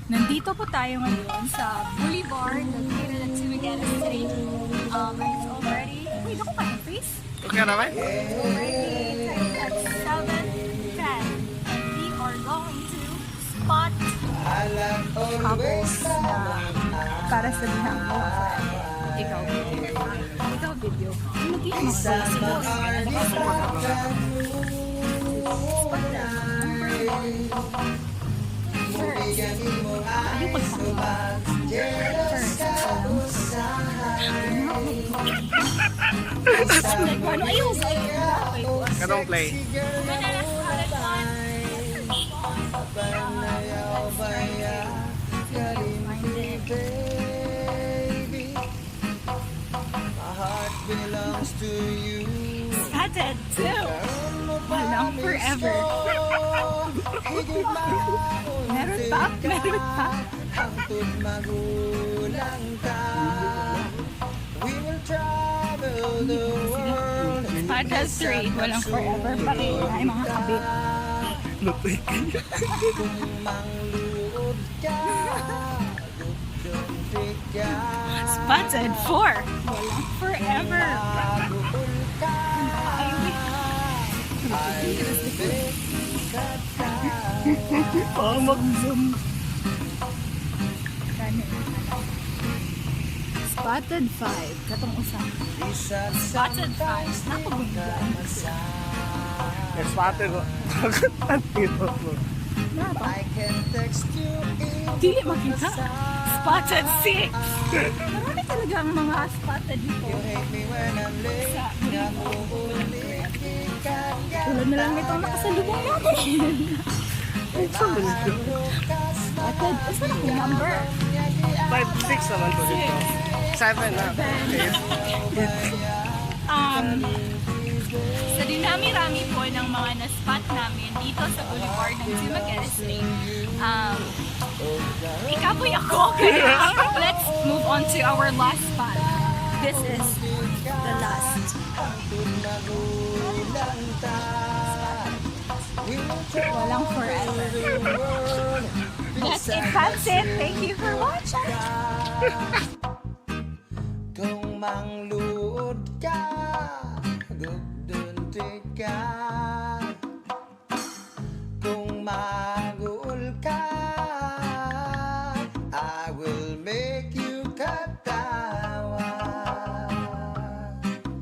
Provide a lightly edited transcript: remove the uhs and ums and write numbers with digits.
Nandito po tayo ngayon sa Boulevard, located at Dumaguete Street. And it's already... Wait, ako kayo face? Okay naman? It's already time at 7:10. We are going to spot couples na para sa bihang. Ikaw video. Ikaw video. Mag-iwan mo sa spot na. First, ayaw pagpakita. Like, ano ayaw sa Ganong play. Started too. Walang forever. Meron pa? Meron pa? Started 3. Walang forever pa rin. Ay, mga kabit. Spotted 4. Walang forever. Oh, mag-zoom. Spotted 5. Katong usa. Spotted 5. Napagundaan. Yes, pate ko. Dito mo. Napa? Dili makita. Spotted 6. Marami talaga ang mga spotted dito. Tulad na lang itong nakasalubong natin. Spotted. Isa na kong number. 5, 6 naman po dito. 7 na. Sa dinami-rami po ng mga na-spot namin dito sa Boulevard ng Dumaguete Street, ikapoy ako. Kaya let's move on to our last spot. This is the last. Walang forever. That's it. That's it. Thank you for watching. Kung mangluod ka, gugdun ka.